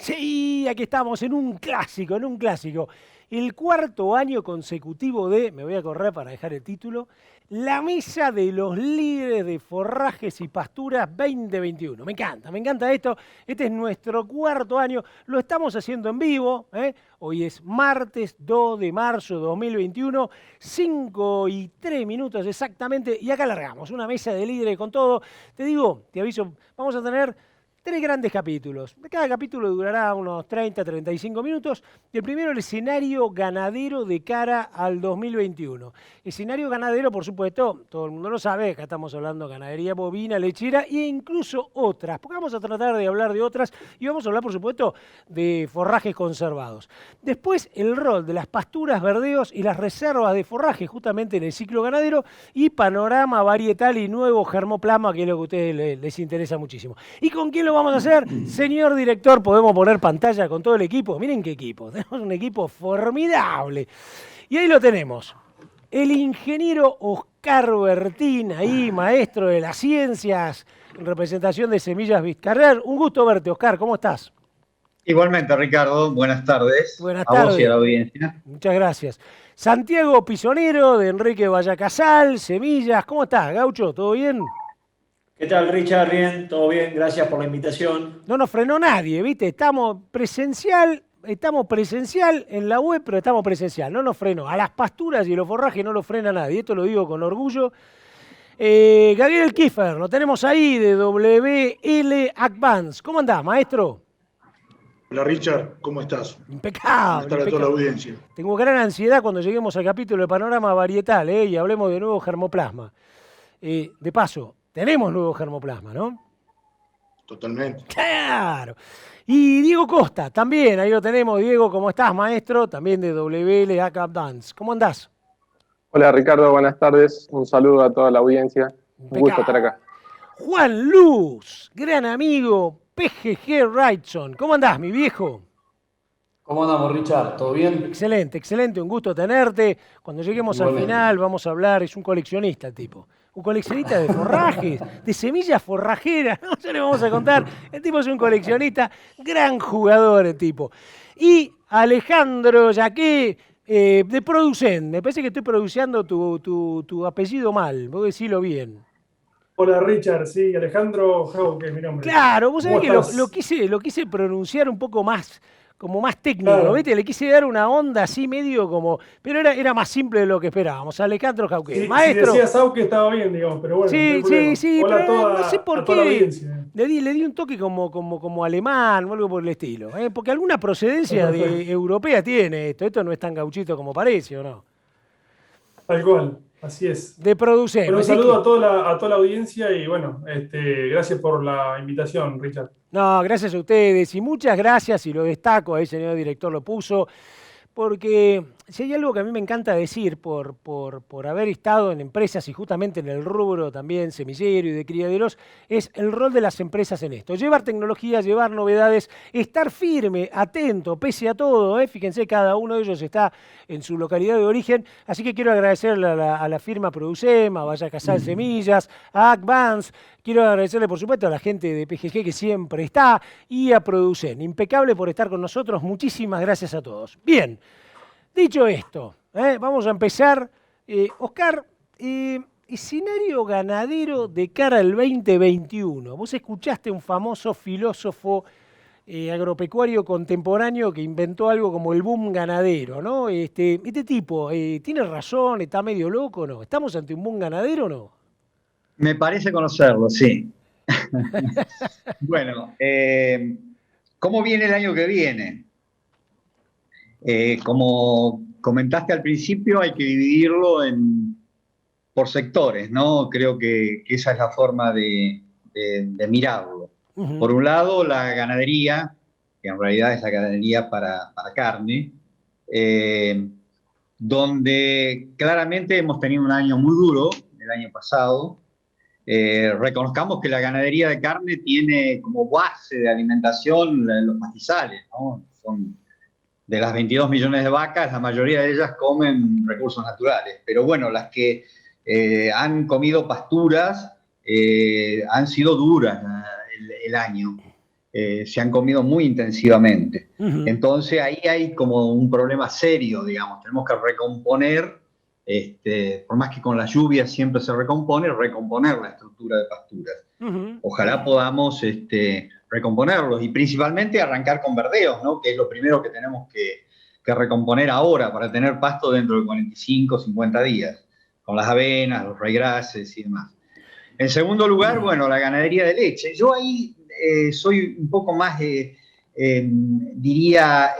Sí, aquí estamos en un clásico, en un clásico. El cuarto año consecutivo de, me voy a correr para dejar el título, la Mesa de los Líderes de Forrajes y Pasturas 2021. Me encanta esto. Este es nuestro cuarto año. Lo estamos haciendo en vivo. Hoy es martes 2 de marzo de 2021, 5:03 exactamente. Y acá largamos, una mesa de líderes con todo. Te digo, te aviso, vamos a tener tres grandes capítulos. Cada capítulo durará unos 30-35 minutos. El primero, el escenario ganadero de cara al 2021. Escenario ganadero, por supuesto, todo el mundo lo sabe, acá estamos hablando de ganadería bovina, lechera e incluso otras, porque vamos a tratar de hablar de otras y vamos a hablar, por supuesto, de forrajes conservados. Después, el rol de las pasturas, verdeos y las reservas de forraje, justamente en el ciclo ganadero, y panorama varietal y nuevo germoplasma, que es lo que a ustedes les interesa muchísimo. ¿Y con quién lo vamos a hacer? Señor director, podemos poner pantalla con todo el equipo. Miren qué equipo, tenemos un equipo formidable. Y ahí lo tenemos. El ingeniero Oscar Bertín, ahí, maestro de las ciencias, en representación de Semillas Vizcarrer. Un gusto verte, Oscar, ¿cómo estás? Igualmente, Ricardo, buenas tardes Buenas a vos y a la tardes. audiencia. Muchas gracias. Santiago Pisonero, de Enrique Vallacasal, Semillas. ¿Cómo estás, Gaucho? ¿Todo bien? ¿Qué tal, Richard? Bien, todo bien, gracias por la invitación. No nos frenó nadie, ¿viste? Estamos presencial en la web, pero estamos presencial, no nos frenó. A las pasturas y los forrajes no los frena nadie, esto lo digo con orgullo. Gabriel Kiefer, lo tenemos ahí de WL Advance. ¿Cómo andás, maestro? Hola Richard, ¿cómo estás? Buenas Impecable, tardes a toda la impecable. audiencia. Tengo gran ansiedad cuando lleguemos al capítulo de panorama varietal, y hablemos de nuevo germoplasma. De paso, tenemos nuevo germoplasma, ¿no? Totalmente. Claro. Y Diego Costa, también, ahí lo tenemos. Diego, ¿cómo estás, maestro? También de WL ACAP Dance. ¿Cómo andás? Hola Ricardo, buenas tardes. Un saludo a toda la audiencia. Un gusto estar Impecable. acá. Juan Luz, gran amigo, PGG Wrightson. ¿Cómo andás, mi viejo? ¿Cómo andamos, Richard? ¿Todo bien? Excelente, excelente, un gusto tenerte. Cuando lleguemos al Igualmente. final vamos a hablar, es un coleccionista el tipo. Un coleccionista de forrajes, de semillas forrajeras, ¿no? Ya le vamos a contar. El tipo es un coleccionista, gran jugador el tipo. Y Alejandro Yaqué, de Producen. Me parece que estoy pronunciando tu apellido mal, vos decilo bien. Hola Richard, sí, Alejandro Jau, que es mi nombre. Claro, vos sabés ¿Cómo que lo estás? quise pronunciar un poco más, como más técnico, Claro, ¿viste? Le quise dar una onda así medio como, pero era más simple de lo que esperábamos. Alejandro Jauquet, si maestro. decías Sau que estaba bien, digamos, pero bueno, no hay Sí, sí, problema. sí, Hola pero no sé por a toda la qué audiencia. le di un toque como alemán o algo por el estilo, ¿eh? Porque alguna Está procedencia perfecto, europea tiene esto. Esto no es tan gauchito como parece, ¿o no? tal cual, así es. De Producen, Bueno, un así saludo que, a toda la audiencia y bueno, gracias por la invitación, Richard. no, gracias a ustedes y muchas gracias, y lo destaco, ahí el señor director lo puso. Porque si hay algo que a mí me encanta decir por haber estado en empresas y justamente en el rubro también semillero y de criaderos, es el rol de las empresas en esto. Llevar tecnología, llevar novedades, estar firme, atento, pese a todo. Fíjense, cada uno de ellos está en su localidad de origen. Así que quiero agradecerle a la firma Producem, a Vaya Casal Semillas, a Advance. Quiero agradecerle, por supuesto, a la gente de PGG que siempre está y a Producen. Impecable por estar con nosotros. Muchísimas gracias a todos. Bien. Dicho esto, vamos a empezar. Oscar, escenario ganadero de cara al 2021. Vos escuchaste a un famoso filósofo agropecuario contemporáneo que inventó algo como el boom ganadero, ¿no? Este tipo, ¿tiene razón? ¿Está medio loco o no? ¿Estamos ante un boom ganadero o no? Me parece conocerlo, sí. Bueno, ¿cómo viene el año que viene? Como comentaste al principio, hay que dividirlo por sectores, ¿no? Creo que esa es la forma de mirarlo. Ujú. Por un lado, la ganadería, que en realidad es la ganadería para carne, eh, donde claramente hemos tenido un año muy duro, el año pasado. Reconozcamos que la ganadería de carne tiene como base de alimentación los pastizales, ¿no? Son de las 22 millones de vacas, la mayoría de ellas comen recursos naturales, pero bueno, las que han comido pasturas han sido duras el año. se han comido muy intensivamente. Ujú. Entonces ahí hay como un problema serio, digamos. Tenemos que recomponer, por más que con la lluvia siempre se recomponer la estructura de pasturas. Ujú. Ojalá podamos recomponerlos y principalmente arrancar con verdeos, ¿no? Que es lo primero que tenemos que recomponer ahora para tener pasto dentro de 45, 50 días, con las avenas, los ryegrasses y demás. En segundo lugar, bueno, la ganadería de leche. Yo ahí soy un poco más, diría,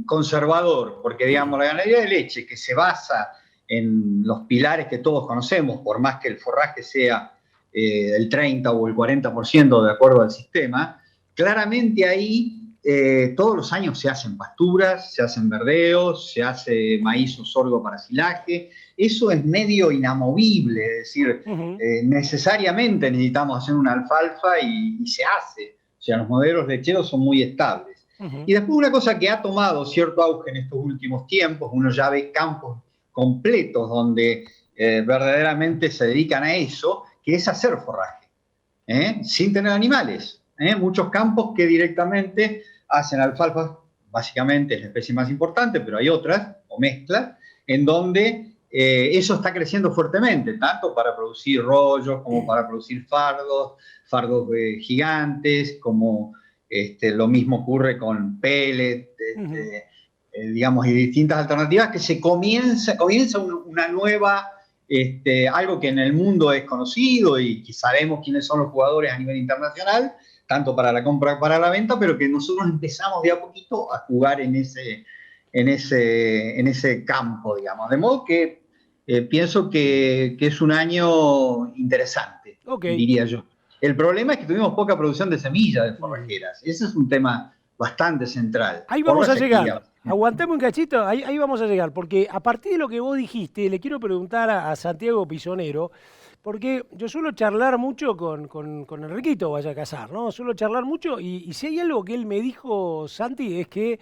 conservador, porque digamos, la ganadería de leche que se basa en los pilares que todos conocemos, por más que el forraje sea el 30 o el 40% de acuerdo al sistema, claramente ahí todos los años se hacen pasturas, se hacen verdeos, se hace maíz o sorgo para silaje. Eso es medio inamovible, es decir, Ujú. necesariamente necesitamos hacer una alfalfa y se hace. O sea, los modelos lecheros son muy estables. Ujú. Y después una cosa que ha tomado cierto auge en estos últimos tiempos, uno ya ve campos completos donde verdaderamente se dedican a eso, que es hacer forraje, sin tener animales. Muchos campos que directamente hacen alfalfa, básicamente es la especie más importante, pero hay otras, o mezclas, en donde eso está creciendo fuertemente, tanto para producir rollos como para producir fardos gigantes, como lo mismo ocurre con pellet, Ujú. digamos, y distintas alternativas que se comienza una nueva, algo que en el mundo es conocido y que sabemos quiénes son los jugadores a nivel internacional, tanto para la compra como para la venta, pero que nosotros empezamos de a poquito a jugar en ese campo, digamos. De modo que pienso que es un año interesante, Ok. diría yo. El problema es que tuvimos poca producción de semillas de forrajeras. Ese es un tema bastante central. Ahí Por vamos la a llegar. sequía. Aguantame un cachito, ahí vamos a llegar, porque a partir de lo que vos dijiste, le quiero preguntar a Santiago Pisonero, porque yo suelo charlar mucho con Enriquito Vaya a Casar, ¿no? Suelo charlar mucho y si hay algo que él me dijo, Santi, es que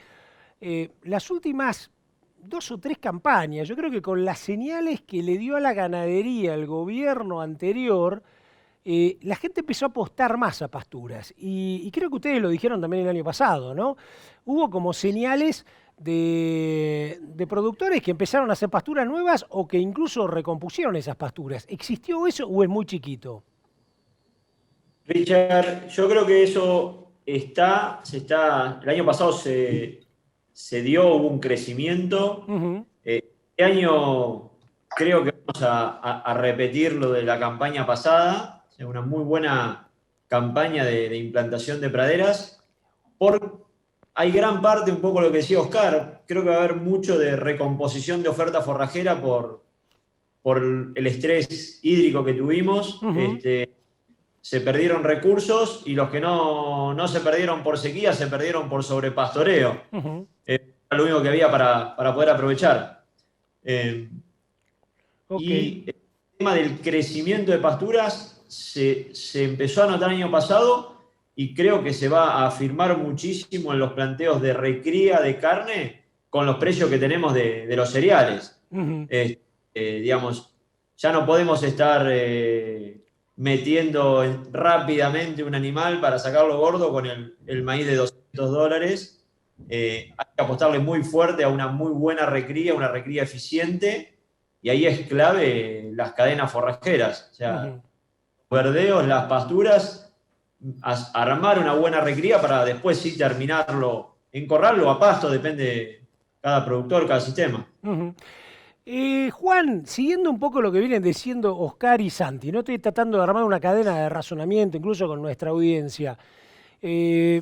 las últimas 2 o 3 campañas, yo creo que con las señales que le dio a la ganadería el gobierno anterior, la gente empezó a apostar más a pasturas. Y creo que ustedes lo dijeron también el año pasado, ¿no? Hubo como señales de productores que empezaron a hacer pasturas nuevas o que incluso recompusieron esas pasturas. ¿Existió eso o es muy chiquito? Richard, yo creo que eso el año pasado se dio, hubo un crecimiento. Ujú. Este año creo que vamos a repetir lo de la campaña pasada, o sea, una muy buena campaña de implantación de praderas. Hay gran parte, un poco lo que decía Oscar, creo que va a haber mucho de recomposición de oferta forrajera por el estrés hídrico que tuvimos. Ujú. Se perdieron recursos y los que no se perdieron por sequía, se perdieron por sobrepastoreo. Ujú. Era lo único que había para poder aprovechar. Ok. Y el tema del crecimiento de pasturas se empezó a notar el año pasado y creo que se va a afirmar muchísimo en los planteos de recría de carne con los precios que tenemos de los cereales. Ujú. Digamos, ya no podemos estar metiendo rápidamente un animal para sacarlo gordo con el maíz de $200. Hay que apostarle muy fuerte a una muy buena recría, una recría eficiente, y ahí es clave las cadenas forrajeras. O sea, Ujú. los verdeos, las pasturas, armar una buena recría para después sí terminarlo en corral o a pasto, depende de cada productor, cada sistema. Ujú. Juan, siguiendo un poco lo que vienen diciendo Oscar y Santi, no estoy tratando de armar una cadena de razonamiento, incluso con nuestra audiencia. Eh,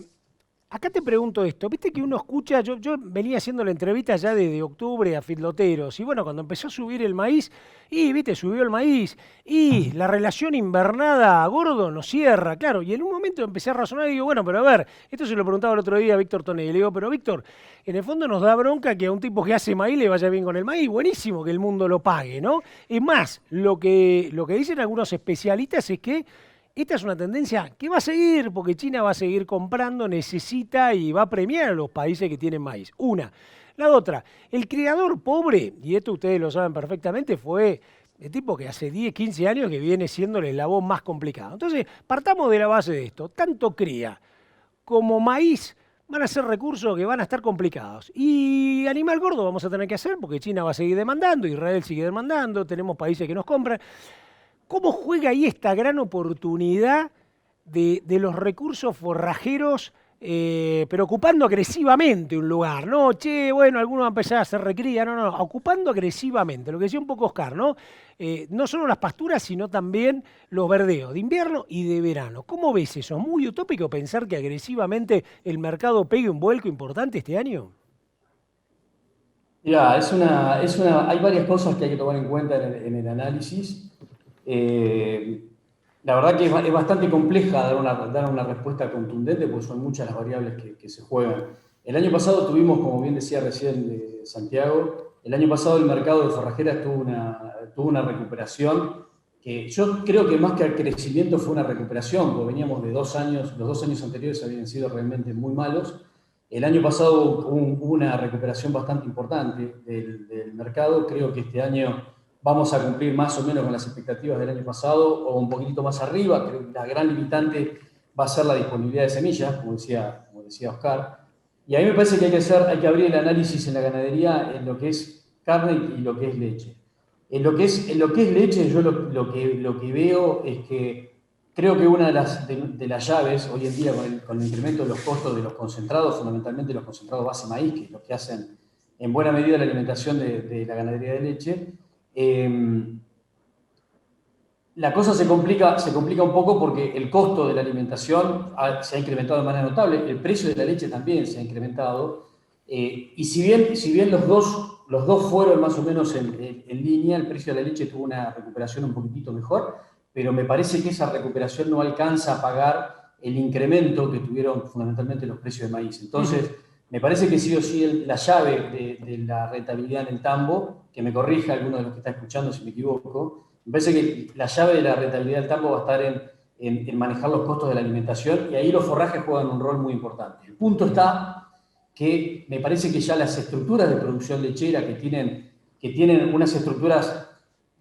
Acá te pregunto esto, viste que uno escucha, yo venía haciendo la entrevista ya desde octubre a feedloteros, y bueno, cuando empezó a subir el maíz, y viste, subió el maíz, y la relación invernada a gordo no cierra, claro, y en un momento empecé a razonar y digo, bueno, pero a ver, esto se lo preguntaba el otro día a Víctor Tonelli, le digo, pero Víctor, en el fondo nos da bronca que a un tipo que hace maíz le vaya bien con el maíz, buenísimo que el mundo lo pague, ¿no? Es más, lo que dicen algunos especialistas es que esta es una tendencia que va a seguir, porque China va a seguir comprando, necesita y va a premiar a los países que tienen maíz. Una. La otra, el criador pobre, y esto ustedes lo saben perfectamente, fue el tipo que hace 10, 15 años que viene siendo el eslabón más complicado. Entonces, partamos de la base de esto. Tanto cría como maíz van a ser recursos que van a estar complicados. Y animal gordo vamos a tener que hacer porque China va a seguir demandando, Israel sigue demandando, tenemos países que nos compran. ¿Cómo juega ahí esta gran oportunidad de los recursos forrajeros, pero ocupando agresivamente un lugar? No, che, bueno, algunos van a empezar a hacer recría, no, ocupando agresivamente, lo que decía un poco Oscar, ¿no? No solo las pasturas, sino también los verdeos de invierno y de verano. ¿Cómo ves eso? ¿Es muy utópico pensar que agresivamente el mercado pegue un vuelco importante este año? Mirá, hay varias cosas que hay que tomar en cuenta en el análisis. La verdad que es bastante compleja dar una respuesta contundente porque son muchas las variables que se juegan. El año pasado tuvimos, como bien decía recién Santiago, el año pasado el mercado de forrajeras tuvo una recuperación que yo creo que más que al crecimiento fue una recuperación, porque veníamos de 2 años, los 2 años anteriores habían sido realmente muy malos. El año pasado hubo una recuperación bastante importante del mercado. Creo que este año vamos a cumplir más o menos con las expectativas del año pasado o un poquitito más arriba. Creo que la gran limitante va a ser la disponibilidad de semillas, como decía Oscar. Y a mí me parece que hay que abrir el análisis en la ganadería en lo que es carne y lo que es leche. En lo que es leche, yo lo que veo es que creo que una de las llaves hoy en día con el incremento de los costos de los concentrados, fundamentalmente los concentrados base maíz, que es lo que hacen en buena medida la alimentación de la ganadería de leche, la cosa se complica un poco porque el costo de la alimentación se ha incrementado de manera notable, el precio de la leche también se ha incrementado, y si bien los dos fueron más o menos en línea, el precio de la leche tuvo una recuperación un poquitito mejor, pero me parece que esa recuperación no alcanza a pagar el incremento que tuvieron fundamentalmente los precios de maíz. Entonces, me parece que sí o sí la llave de la rentabilidad en el tambo, que me corrija alguno de los que está escuchando si me equivoco, me parece que la llave de la rentabilidad del tambo va a estar en manejar los costos de la alimentación, y ahí los forrajes juegan un rol muy importante. El punto está que me parece que ya las estructuras de producción lechera que tienen unas estructuras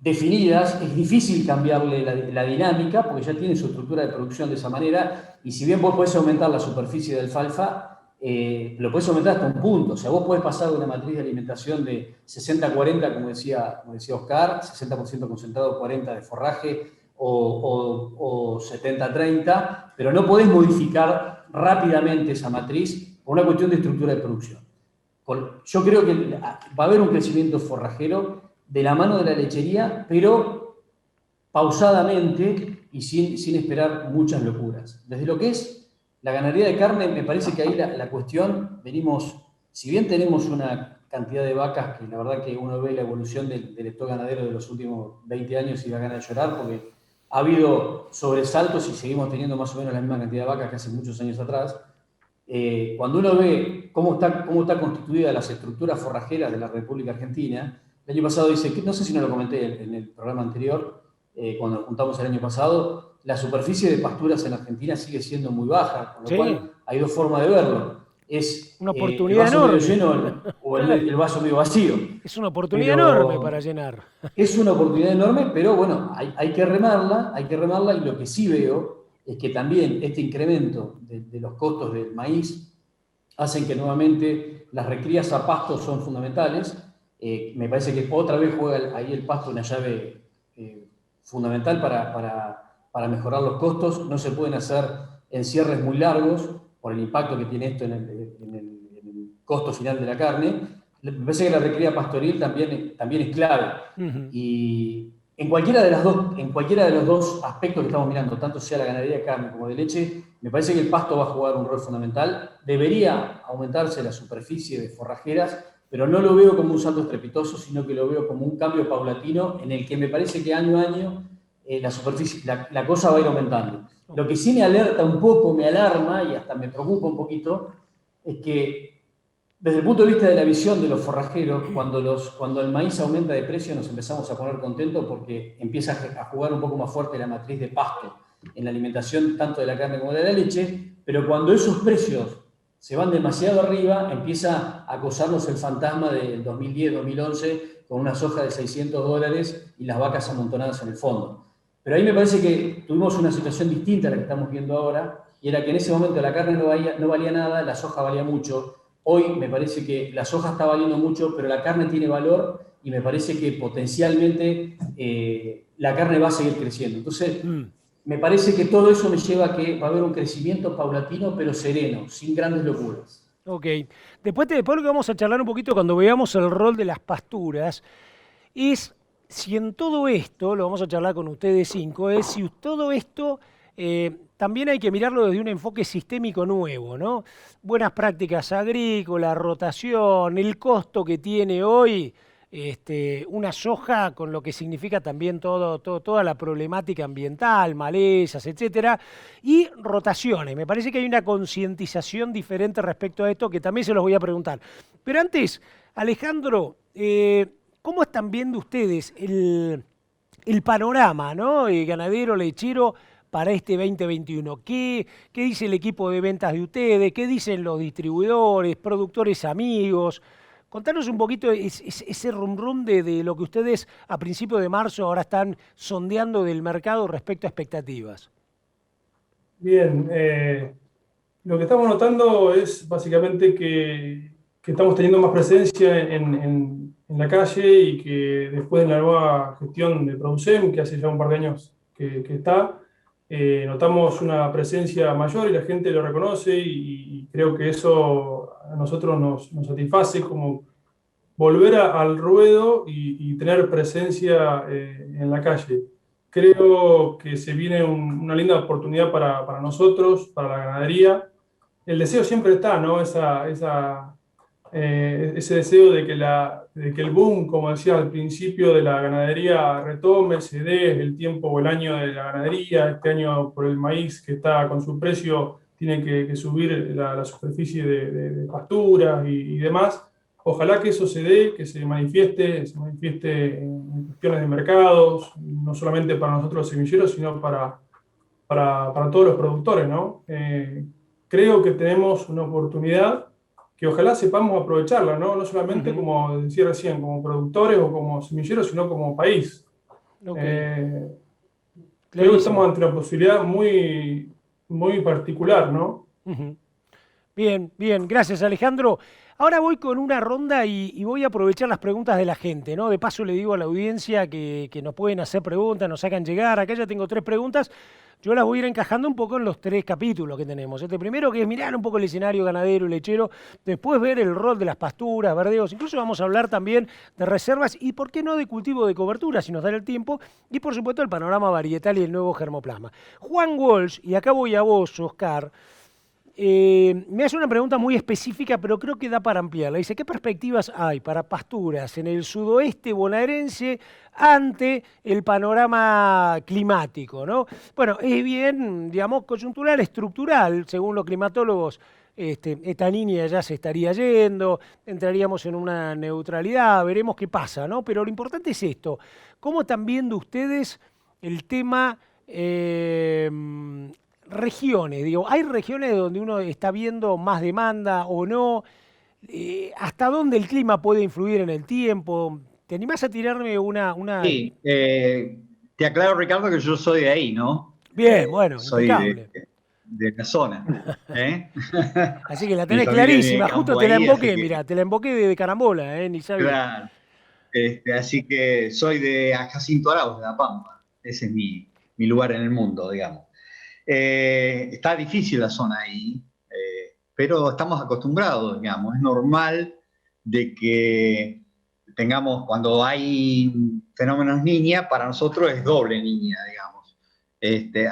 definidas, es difícil cambiarle la dinámica porque ya tiene su estructura de producción de esa manera, y si bien vos podés aumentar la superficie de alfalfa, lo podés aumentar hasta un punto. O sea, vos podés pasar de una matriz de alimentación de 60-40, como decía Oscar, 60% concentrado, 40% de forraje, o 70-30, pero no podés modificar rápidamente esa matriz por una cuestión de estructura de producción. Yo creo que va a haber un crecimiento forrajero de la mano de la lechería, pero pausadamente y sin esperar muchas locuras. Desde lo que es la ganadería de carne, me parece que ahí la cuestión, si bien tenemos una cantidad de vacas que la verdad que uno ve la evolución del stock ganadero de los últimos 20 años y da ganas de llorar, porque ha habido sobresaltos y seguimos teniendo más o menos la misma cantidad de vacas que hace muchos años atrás. Cuando uno ve cómo está constituida las estructuras forrajeras de la República Argentina, el año pasado dice, no sé si no lo comenté en el programa anterior, cuando nos juntamos el año pasado, la superficie de pasturas en Argentina sigue siendo muy baja, con lo cual hay dos formas de verlo. Es una oportunidad el vaso enorme. medio lleno o el vaso medio vacío. Es una oportunidad enorme para llenar. Es una oportunidad enorme, pero bueno, hay que remarla, y lo que sí veo es que también este incremento de los costos del maíz hacen que nuevamente las recrías a pasto son fundamentales. Me parece que otra vez juega ahí el pasto una llave fundamental para mejorar los costos. No se pueden hacer encierres muy largos por el impacto que tiene esto en el costo final de la carne. Me parece que la recría pastoril también es clave. Y en cualquiera de los dos aspectos que estamos mirando, tanto sea la ganadería de carne como de leche, me parece que el pasto va a jugar un rol fundamental. Debería aumentarse la superficie de forrajeras, pero no lo veo como un salto estrepitoso, sino que lo veo como un cambio paulatino en el que me parece que año a año la cosa va a ir aumentando. Lo que sí me alerta un poco, me alarma y hasta me preocupa un poquito, es que desde el punto de vista de la visión de los forrajeros, cuando el maíz aumenta de precio nos empezamos a poner contentos porque empieza a jugar un poco más fuerte la matriz de pasto en la alimentación tanto de la carne como de la leche, pero cuando esos precios se van demasiado arriba, empieza a acosarnos el fantasma del 2010-2011 con una soja de $600 y las vacas amontonadas en el fondo. Pero ahí me parece que tuvimos una situación distinta a la que estamos viendo ahora, y era que en ese momento la carne no valía nada, la soja valía mucho. Hoy me parece que la soja está valiendo mucho, pero la carne tiene valor y me parece que potencialmente la carne va a seguir creciendo. Entonces, me parece que todo eso me lleva a que va a haber un crecimiento paulatino, pero sereno, sin grandes locuras. Ok. Después lo que vamos a charlar un poquito cuando veamos el rol de las pasturas es si en todo esto, lo vamos a charlar con ustedes 5, es si todo esto también hay que mirarlo desde un enfoque sistémico nuevo, ¿no? Buenas prácticas agrícolas, rotación, el costo que tiene hoy una soja con lo que significa también toda la problemática ambiental, malezas, etcétera, y rotaciones. Me parece que hay una concientización diferente respecto a esto que también se los voy a preguntar. Pero antes, Alejandro, ¿cómo están viendo ustedes el panorama, ¿no? Ganadero, lechero, para este 2021? ¿Qué dice el equipo de ventas de ustedes? ¿Qué dicen los distribuidores, productores amigos? Contanos un poquito ese rum de lo que ustedes a principios de marzo ahora están sondeando del mercado respecto a expectativas. Bien, lo que estamos notando es básicamente que estamos teniendo más presencia en la calle y que después de la nueva gestión de Producem, que hace ya un par de años que está, notamos una presencia mayor y la gente lo reconoce y creo que eso a nosotros nos satisface como volver al ruedo y tener presencia en la calle. Creo que se viene una linda oportunidad para nosotros, para la ganadería. El deseo siempre está, ¿no? Ese deseo de que el boom, como decía al principio, de la ganadería retome, se dé el tiempo o el año de la ganadería. Este año, por el maíz que está con su precio, tiene que subir la superficie de pasturas y demás. Ojalá que eso se dé, que se manifieste en cuestiones de mercados, no solamente para nosotros los semilleros, sino para todos los productores, ¿no? Creo que tenemos una oportunidad que ojalá sepamos aprovecharla, ¿no? No solamente, como decía recién, como productores o como semilleros, sino como país. Okay. Creo que estamos ante una posibilidad muy, muy particular, ¿no? Bien, bien, gracias Alejandro. Ahora voy con una ronda y voy a aprovechar las preguntas de la gente, ¿no? De paso le digo a la audiencia que nos pueden hacer preguntas, nos hagan llegar. Acá ya tengo 3 preguntas. Yo las voy a ir encajando un poco en los 3 capítulos que tenemos. Este primero que es mirar un poco el escenario ganadero y lechero, después ver el rol de las pasturas, verdeos, incluso vamos a hablar también de reservas y por qué no de cultivo de cobertura, si nos da el tiempo, y por supuesto el panorama varietal y el nuevo germoplasma. Juan Walsh, y acá voy a vos, Oscar, me hace una pregunta muy específica, pero creo que da para ampliarla. Dice, ¿qué perspectivas hay para pasturas en el sudoeste bonaerense ante el panorama climático, ¿no? Bueno, es bien, digamos, coyuntural, estructural, según los climatólogos. Esta línea ya se estaría yendo, entraríamos en una neutralidad, veremos qué pasa, ¿no? Pero lo importante es esto, ¿cómo están viendo ustedes el tema regiones? Digo, ¿hay regiones donde uno está viendo más demanda o no? ¿Hasta dónde el clima puede influir en el tiempo? ¿Te animás a tirarme una...? Sí, te aclaro, Ricardo, que yo soy de ahí, ¿no? Bien, bueno, soy impecable. De la zona. Así que la tenés clarísima, justo te la emboqué, mirá, te la emboqué de carambola, ni sabía. Claro. Así que soy de Jacinto Arauz, de La Pampa. Ese es mi lugar en el mundo, digamos. Está difícil la zona ahí, pero estamos acostumbrados, digamos. Es normal de que tengamos, cuando hay fenómenos niña, para nosotros es doble niña, digamos.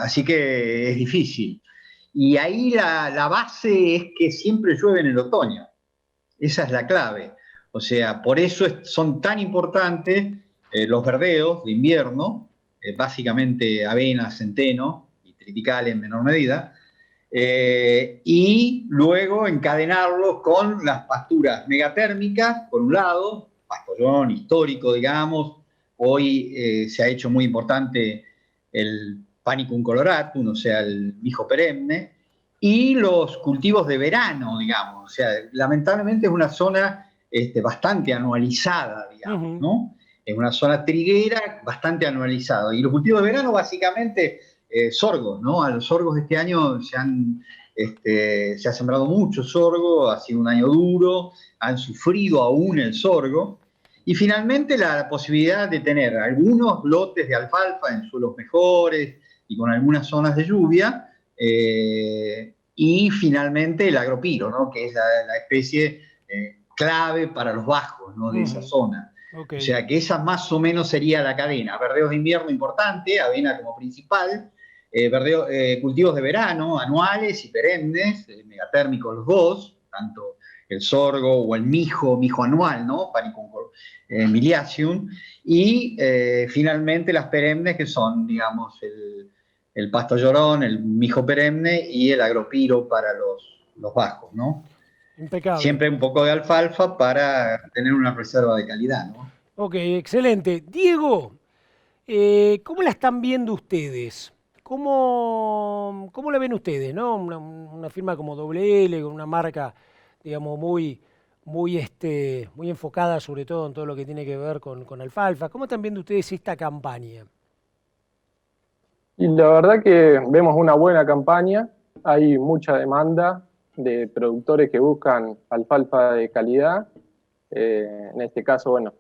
Así que es difícil. Y ahí la base es que siempre llueve en el otoño. Esa es la clave. O sea, por eso son tan importantes los verdeos de invierno, básicamente avena, centeno, triticales en menor medida, y luego encadenarlos con las pasturas megatérmicas, por un lado, pastollón histórico, digamos. Hoy se ha hecho muy importante el Panicum coloratum, o sea, el mijo perenne, y los cultivos de verano, digamos. O sea, lamentablemente es una zona bastante anualizada, digamos, ¿no? Es una zona triguera bastante anualizada. Y los cultivos de verano, básicamente, sorgos, ¿no? A los sorgos este año se ha sembrado mucho sorgo, ha sido un año duro, han sufrido aún el sorgo, y finalmente la posibilidad de tener algunos lotes de alfalfa en suelos mejores y con algunas zonas de lluvia, y finalmente el agropiro, ¿no? Que es la especie clave para los bajos, ¿no? De esa zona. Okay. O sea que esa más o menos sería la cadena. Verdeos de invierno importante, avena como principal, cultivos de verano, anuales y perennes, megatérmicos los dos, tanto el sorgo o el mijo anual, ¿no? Panicum miliaceum, y finalmente las perennes, que son, digamos, el pasto llorón, el mijo perenne y el agropiro para los bajos, ¿no? Impecable. Siempre un poco de alfalfa para tener una reserva de calidad, ¿no? Ok, excelente. Diego, ¿cómo la están viendo ustedes? ¿Cómo la ven ustedes, no? Una firma como Doble L, con una marca, digamos, muy enfocada sobre todo en todo lo que tiene que ver con alfalfa. ¿Cómo están viendo ustedes esta campaña? Y la verdad que vemos una buena campaña, hay mucha demanda de productores que buscan alfalfa de calidad. En este caso, bueno,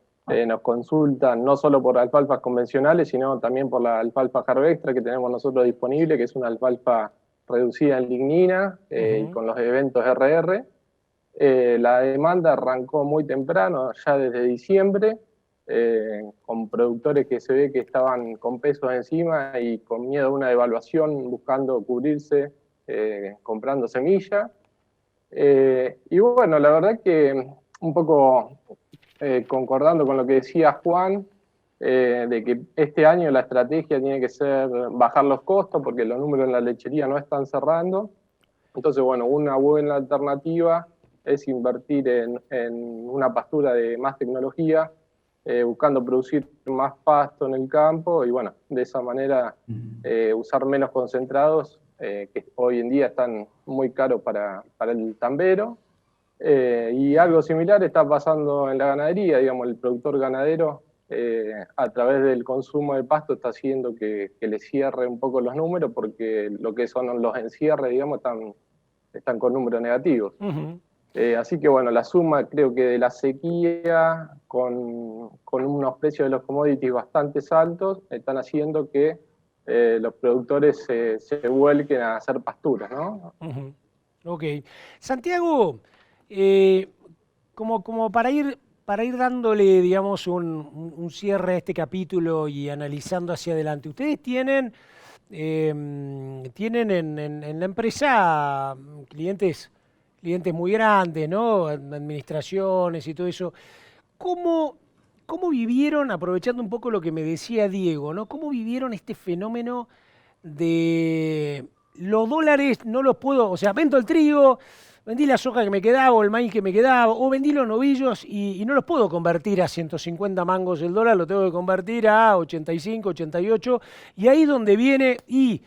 nos consultan no solo por alfalfas convencionales, sino también por la alfalfa Harvextra que tenemos nosotros disponible, que es una alfalfa reducida en lignina y con los eventos RR. La demanda arrancó muy temprano, ya desde diciembre, con productores que se ve que estaban con pesos encima y con miedo a una devaluación, buscando cubrirse, comprando semilla. Y bueno, la verdad que un poco concordando con lo que decía Juan, de que este año la estrategia tiene que ser bajar los costos porque los números en la lechería no están cerrando. Entonces, bueno, una buena alternativa es invertir en una pastura de más tecnología, buscando producir más pasto en el campo y, bueno, de esa manera usar menos concentrados, que hoy en día están muy caros para el tambero. Y algo similar está pasando en la ganadería, digamos, el productor ganadero a través del consumo de pasto está haciendo que le cierre un poco los números porque lo que son los encierres, digamos, están con números negativos. Así que bueno, la suma creo que de la sequía con unos precios de los commodities bastante altos están haciendo que los productores se vuelquen a hacer pasturas, ¿no? Ok. Santiago, como para ir dándole, digamos, un cierre a este capítulo y analizando hacia adelante, ustedes tienen en la empresa clientes muy grandes, ¿no? Administraciones y todo eso. ¿Cómo vivieron, aprovechando un poco lo que me decía Diego, ¿no? ¿Cómo vivieron este fenómeno de los dólares? No los puedo, o sea, vendo el trigo, vendí la soja que me quedaba o el maíz que me quedaba, o vendí los novillos y no los puedo convertir a 150 mangos el dólar, lo tengo que convertir a 85, 88, y ahí es donde viene y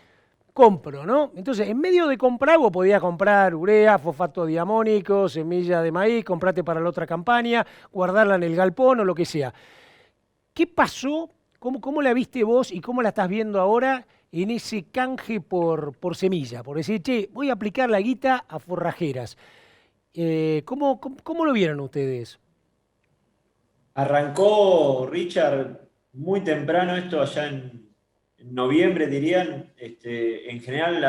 compro, ¿no? Entonces, en medio de comprar, vos podías comprar urea, fosfato diamónico, semilla de maíz, comprate para la otra campaña, guardarla en el galpón o lo que sea. ¿Qué pasó? ¿Cómo la viste vos y cómo la estás viendo ahora en ese canje por semilla? Por decir, che, voy a aplicar la guita a forrajeras. ¿Cómo lo vieron ustedes? Arrancó, Richard, muy temprano esto allá en noviembre, dirían. En general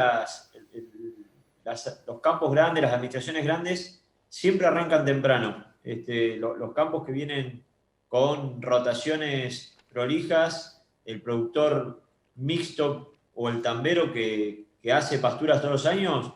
los campos grandes, las administraciones grandes, siempre arrancan temprano. Los campos que vienen con rotaciones prolijas, el productor mixto o el tambero que hace pasturas todos los años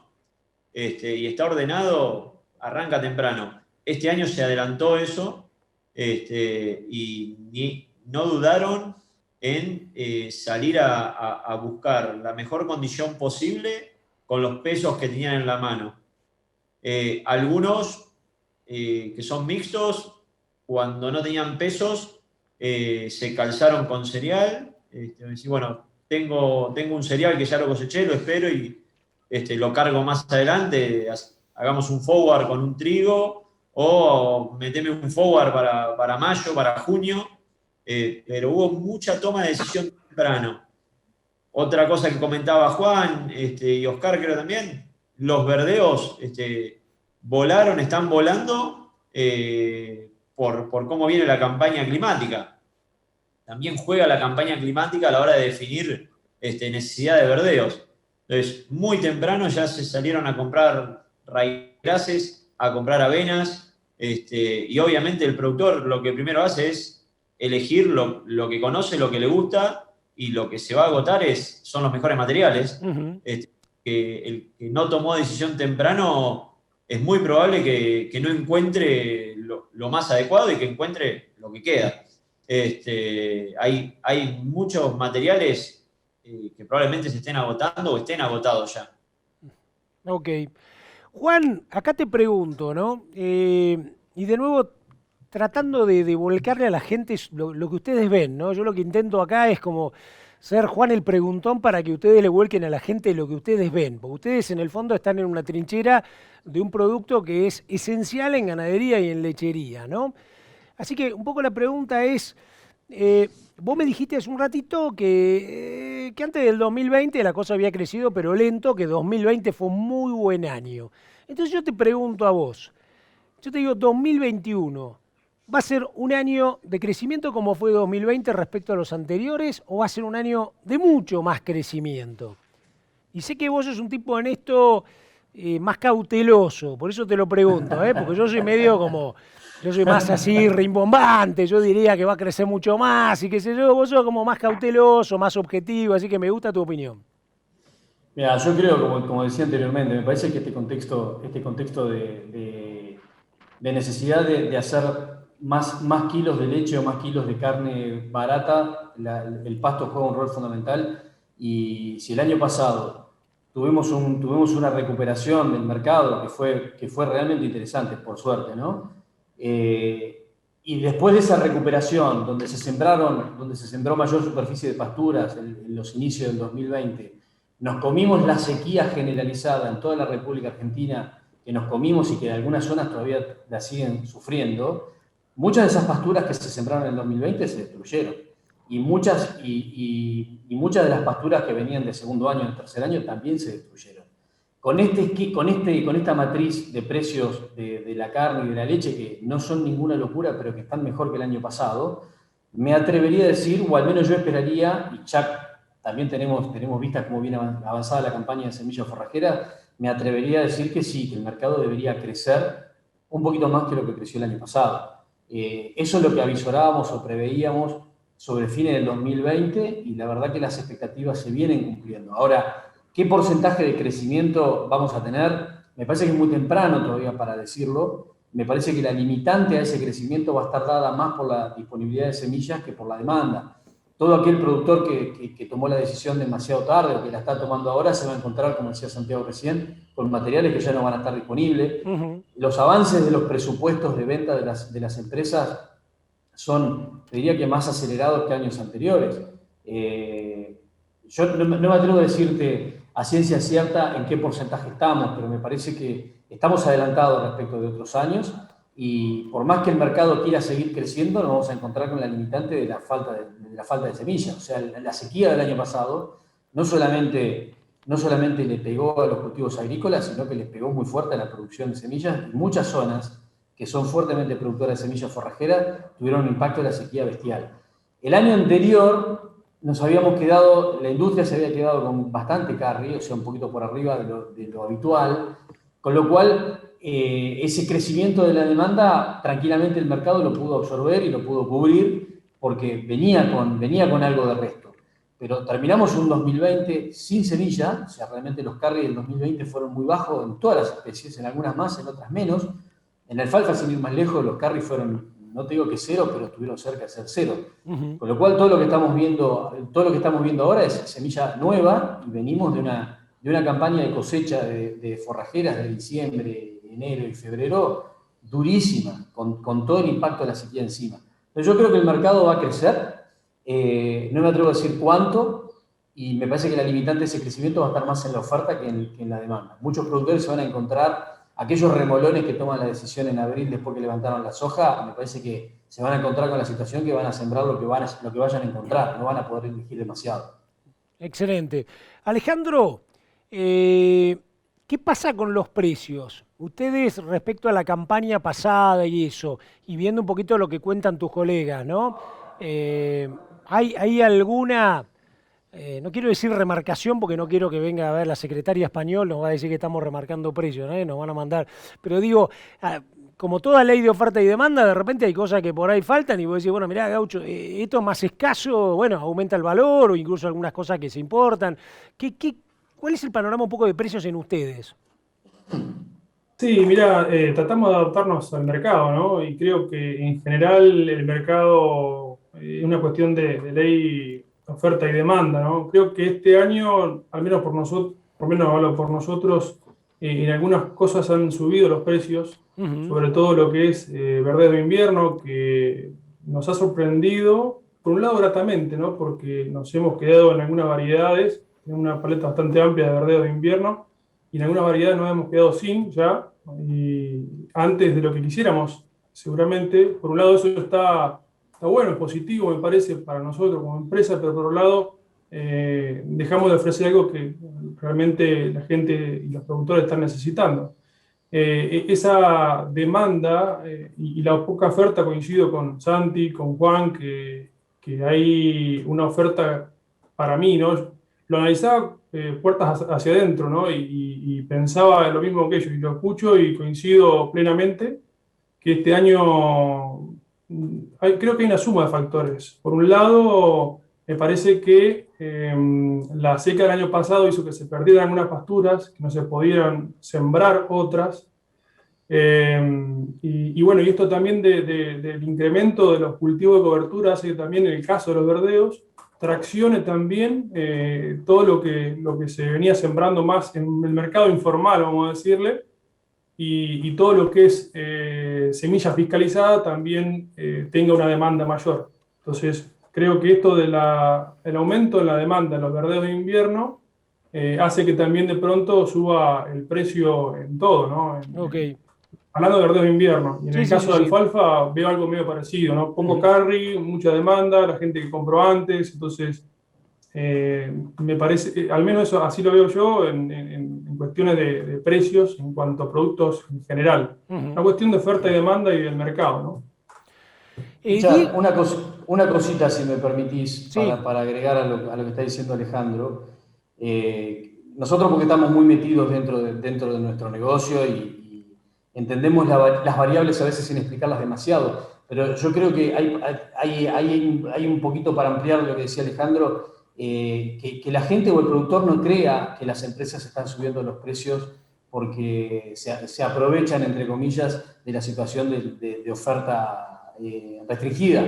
y está ordenado, arranca temprano. Este año se adelantó eso y no dudaron en salir a buscar la mejor condición posible con los pesos que tenían en la mano. Algunos que son mixtos, cuando no tenían pesos, se calzaron con cereal. Bueno, tengo un cereal que ya lo coseché, lo espero y lo cargo más adelante. Hagamos un forward con un trigo o meteme un forward para mayo, para junio. Pero hubo mucha toma de decisión temprano. Otra cosa que comentaba Juan y Oscar creo también, los verdeos volaron, están volando por cómo viene la campaña climática. También juega la campaña climática a la hora de definir necesidad de verdeos. Entonces, muy temprano ya se salieron a comprar raíces, a comprar avenas, y obviamente el productor lo que primero hace es elegir lo que conoce, lo que le gusta, y lo que se va a agotar son los mejores materiales. Que el que no tomó decisión temprano es muy probable que no encuentre lo más adecuado y que encuentre lo que queda. Hay muchos materiales que probablemente se estén agotando o estén agotados ya. Ok. Juan, acá te pregunto, ¿no? Y de nuevo, tratando de volcarle a la gente lo que ustedes ven, ¿no? Yo lo que intento acá es como ser Juan el preguntón para que ustedes le vuelquen a la gente lo que ustedes ven. Porque ustedes en el fondo están en una trinchera de un producto que es esencial en ganadería y en lechería, ¿no? Así que un poco la pregunta es, vos me dijiste hace un ratito que antes del 2020 la cosa había crecido pero lento, que 2020 fue un muy buen año. Entonces yo te pregunto a vos, yo te digo 2021, ¿va a ser un año de crecimiento como fue 2020 respecto a los anteriores o va a ser un año de mucho más crecimiento? Y sé que vos sos un tipo en esto más cauteloso, por eso te lo pregunto, porque yo soy medio como... Yo soy más así, rimbombante, yo diría que va a crecer mucho más y qué sé yo, vos sos como más cauteloso, más objetivo, así que me gusta tu opinión. Mira, yo creo, como decía anteriormente, me parece que este contexto de necesidad de hacer más kilos de leche o más kilos de carne barata, el pasto juega un rol fundamental. Y si el año pasado tuvimos una recuperación del mercado que fue realmente interesante, por suerte, ¿no? Y después de esa recuperación, donde se sembró mayor superficie de pasturas en los inicios del 2020, nos comimos la sequía generalizada en toda la República Argentina, que nos comimos y que en algunas zonas todavía la siguen sufriendo. Muchas de esas pasturas que se sembraron en el 2020 se destruyeron. Y muchas de las pasturas que venían de segundo año, de tercer año, también se destruyeron. Con esta matriz de precios de la carne y de la leche, que no son ninguna locura, pero que están mejor que el año pasado, me atrevería a decir, o al menos yo esperaría, y ya también tenemos vistas cómo viene avanzada la campaña de semilla forrajera, me atrevería a decir que sí, que el mercado debería crecer un poquito más que lo que creció el año pasado. Eso es lo que avisorábamos o preveíamos sobre fines del 2020 y la verdad que las expectativas se vienen cumpliendo. Ahora, ¿qué porcentaje de crecimiento vamos a tener? Me parece que es muy temprano todavía para decirlo. Me parece que la limitante a ese crecimiento va a estar dada más por la disponibilidad de semillas que por la demanda. Todo aquel productor que tomó la decisión demasiado tarde o que la está tomando ahora se va a encontrar, como decía Santiago recién, con materiales que ya no van a estar disponibles. Los avances de los presupuestos de venta de las empresas son, te diría que más acelerados que años anteriores. Yo no me atrevo a decirte a ciencia cierta en qué porcentaje estamos, pero me parece que estamos adelantados respecto de otros años y por más que el mercado quiera seguir creciendo, nos vamos a encontrar con la limitante de la falta de semillas. O sea, la sequía del año pasado no solamente le pegó a los cultivos agrícolas, sino que les pegó muy fuerte a la producción de semillas. Y muchas zonas que son fuertemente productoras de semillas forrajeras tuvieron un impacto de la sequía bestial. El año anterior la industria se había quedado con bastante carry, o sea, un poquito por arriba de lo habitual, con lo cual ese crecimiento de la demanda, tranquilamente el mercado lo pudo absorber y lo pudo cubrir porque venía con algo de resto. Pero terminamos un 2020 sin semilla, o sea, realmente los carry del 2020 fueron muy bajos en todas las especies, en algunas más, en otras menos. En la alfalfa, sin ir más lejos, los carry fueron, no te digo que cero, pero estuvieron cerca de ser cero. Con lo cual todo lo que estamos viendo ahora es semilla nueva y venimos de una campaña de cosecha de forrajeras de diciembre, enero y febrero durísima, con todo el impacto de la sequía encima. Entonces yo creo que el mercado va a crecer, no me atrevo a decir cuánto, y me parece que la limitante de ese crecimiento va a estar más en la oferta que en la demanda. Muchos productores se van a encontrar, aquellos remolones que toman la decisión en abril después que levantaron la soja, me parece que se van a encontrar con la situación que van a sembrar lo que vayan a encontrar, no van a poder elegir demasiado. Excelente. Alejandro, ¿qué pasa con los precios? Ustedes, respecto a la campaña pasada y eso, y viendo un poquito lo que cuentan tus colegas, ¿no? ¿Hay alguna, no quiero decir remarcación, porque no quiero que venga a ver la secretaria español, nos va a decir que estamos remarcando precios, ¿no? Nos van a mandar, pero digo, como toda ley de oferta y demanda, de repente hay cosas que por ahí faltan y vos decís, bueno, mirá, Gaucho, esto es más escaso, bueno, aumenta el valor o incluso algunas cosas que se importan. ¿Cuál es el panorama un poco de precios en ustedes? Sí, mira, tratamos de adaptarnos al mercado, ¿no? Y creo que en general el mercado es una cuestión de ley, oferta y demanda, ¿no? Creo que este año, al menos por nosotros, por lo menos hablo por nosotros, en algunas cosas han subido los precios, sobre todo lo que es verdeo de invierno, que nos ha sorprendido, por un lado gratamente, ¿no? Porque nos hemos quedado en algunas variedades, en una paleta bastante amplia de verdeo de invierno, y en algunas variedades nos hemos quedado sin ya, y antes de lo que quisiéramos, seguramente. Por un lado eso está bueno, es positivo, me parece, para nosotros como empresa, pero por otro lado dejamos de ofrecer algo que realmente la gente y los productores están necesitando. Esa demanda y la poca oferta, coincido con Santi, con Juan, que hay una oferta para mí, ¿no? Lo analizaba puertas hacia adentro, ¿no? Y pensaba en lo mismo que ellos, y lo escucho y coincido plenamente, que este año creo que hay una suma de factores. Por un lado, me parece que la seca del año pasado hizo que se perdieran algunas pasturas, que no se pudieran sembrar otras. Y bueno, y esto también del incremento de los cultivos de cobertura hace que también en el caso de los verdeos traccione también todo lo que se venía sembrando más en el mercado informal, vamos a decirle, y todo lo que es semilla fiscalizada también tenga una demanda mayor. Entonces, creo que esto del aumento en la demanda en los verdeos de invierno hace que también de pronto suba el precio en todo, ¿no? Okay. Hablando de verdeos de invierno, y en el caso de sí. alfalfa veo algo medio parecido, ¿no? Poco carry, mucha demanda, la gente que compró antes, entonces me parece, al menos eso, así lo veo yo en cuestiones de precios en cuanto a productos en general. Una cuestión de oferta y demanda y del mercado, ¿no? Richard, una cosita, si me permitís, sí, para agregar a lo que está diciendo Alejandro. Nosotros, porque estamos muy metidos dentro de nuestro negocio y entendemos las variables a veces sin explicarlas demasiado, pero yo creo que hay un poquito para ampliar lo que decía Alejandro, que la gente o el productor no crea que las empresas están subiendo los precios porque se aprovechan, entre comillas, de la situación de oferta restringida.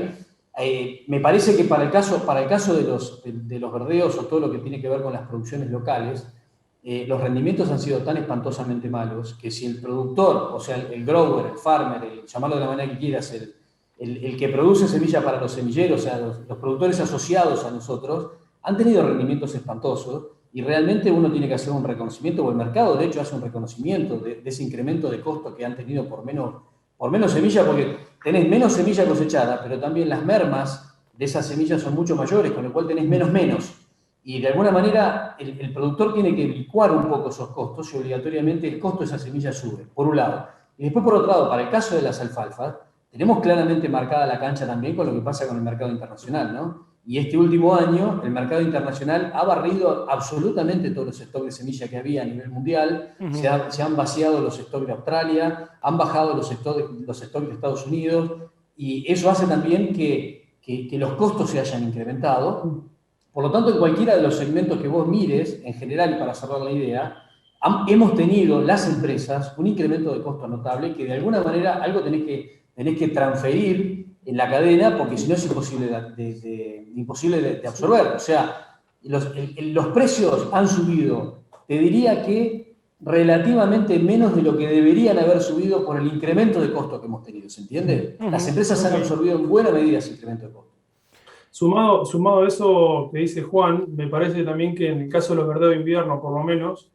Me parece que para el caso de los verdeos o todo lo que tiene que ver con las producciones locales, los rendimientos han sido tan espantosamente malos que si el productor, o sea, el grower, el farmer, llamarlo de la manera que quieras, el que produce semilla para los semilleros, o sea, los productores asociados a nosotros, han tenido rendimientos espantosos y realmente uno tiene que hacer un reconocimiento, o el mercado de hecho hace un reconocimiento de ese incremento de costo que han tenido por menos semilla, porque tenés menos semilla cosechada, pero también las mermas de esas semillas son mucho mayores, con lo cual tenés menos. Y de alguna manera el productor tiene que licuar un poco esos costos y obligatoriamente el costo de esa semilla sube, por un lado. Y después, por otro lado, para el caso de las alfalfas, tenemos claramente marcada la cancha también con lo que pasa con el mercado internacional, ¿no? Y este último año el mercado internacional ha barrido absolutamente todos los stocks de semilla que había a nivel mundial, se han vaciado los stocks de Australia, han bajado los stocks de Estados Unidos, y eso hace también que los costos se hayan incrementado. Por lo tanto, en cualquiera de los segmentos que vos mires, en general, y para cerrar la idea, hemos tenido las empresas un incremento de costo notable que de alguna manera algo tenés que transferir en la cadena, porque si no es imposible de absorber. O sea, los precios han subido, te diría que relativamente menos de lo que deberían haber subido por el incremento de costo que hemos tenido, ¿se entiende? Las empresas han absorbido en buena medida ese incremento de costo. Sumado a eso que dice Juan, me parece también que en el caso de los verdeos de invierno, por lo menos,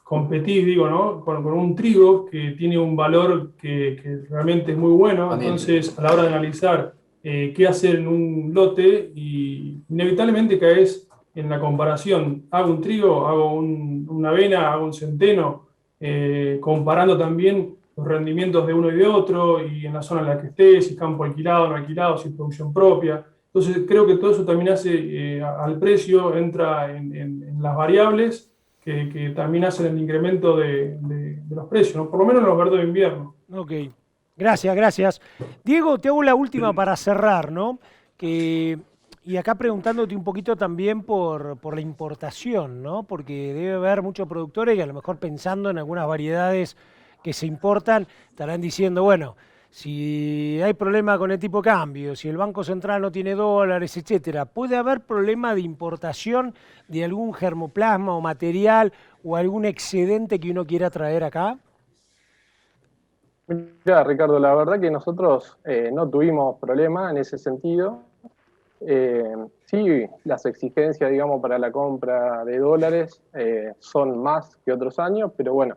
competís, digo, ¿no? Con un trigo que tiene un valor que realmente es muy bueno. Entonces, a la hora de analizar qué hacer en un lote, y inevitablemente caes en la comparación. Hago un trigo, hago una avena, hago un centeno, comparando también los rendimientos de uno y de otro, y en la zona en la que esté, si es campo alquilado o no alquilado, si es producción propia. Entonces creo que todo eso también hace al precio, entra en las variables que también hacen el incremento de los precios, ¿no? Por lo menos en los verdes de invierno. Ok, gracias, gracias. Diego, te hago la última para cerrar, ¿no? Y acá preguntándote un poquito también por la importación, ¿no? Porque debe haber muchos productores que a lo mejor pensando en algunas variedades que se importan, estarán diciendo, bueno, si hay problema con el tipo de cambio, si el Banco Central no tiene dólares, etcétera, ¿puede haber problema de importación de algún germoplasma o material o algún excedente que uno quiera traer acá? Mira, Ricardo, la verdad que nosotros no tuvimos problema en ese sentido. Sí, las exigencias, digamos, para la compra de dólares son más que otros años, pero bueno,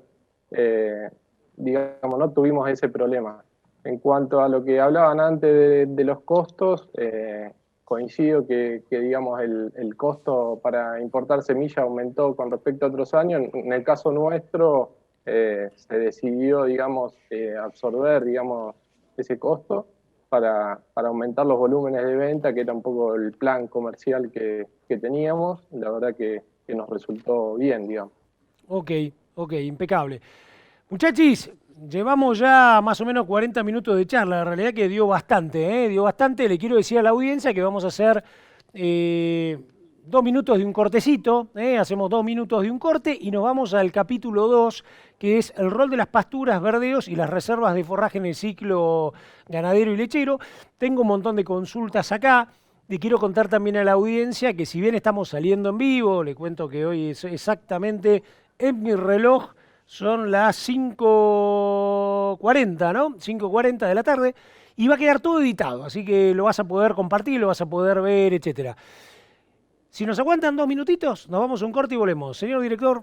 digamos, no tuvimos ese problema. En cuanto a lo que hablaban antes de los costos, coincido que digamos, el costo para importar semilla aumentó con respecto a otros años. En el caso nuestro, se decidió, digamos, absorber, digamos, ese costo para aumentar los volúmenes de venta, que era un poco el plan comercial que teníamos. La verdad que nos resultó bien, digamos. Ok, impecable. Muchachis, llevamos ya más o menos 40 minutos de charla, la realidad que dio bastante, ¿eh? Dio bastante. Le quiero decir a la audiencia que vamos a hacer 2 minutos de un cortecito, hacemos 2 minutos de un corte y nos vamos al capítulo 2, que es el rol de las pasturas, verdeos y las reservas de forraje en el ciclo ganadero y lechero. Tengo un montón de consultas acá. Le quiero contar también a la audiencia que si bien estamos saliendo en vivo, le cuento que hoy es exactamente en mi reloj, son las 5:40, ¿no? 5:40 de la tarde, y va a quedar todo editado, así que lo vas a poder compartir, lo vas a poder ver, etcétera. Si nos aguantan 2 minutitos, nos vamos a un corte y volvemos. Señor director.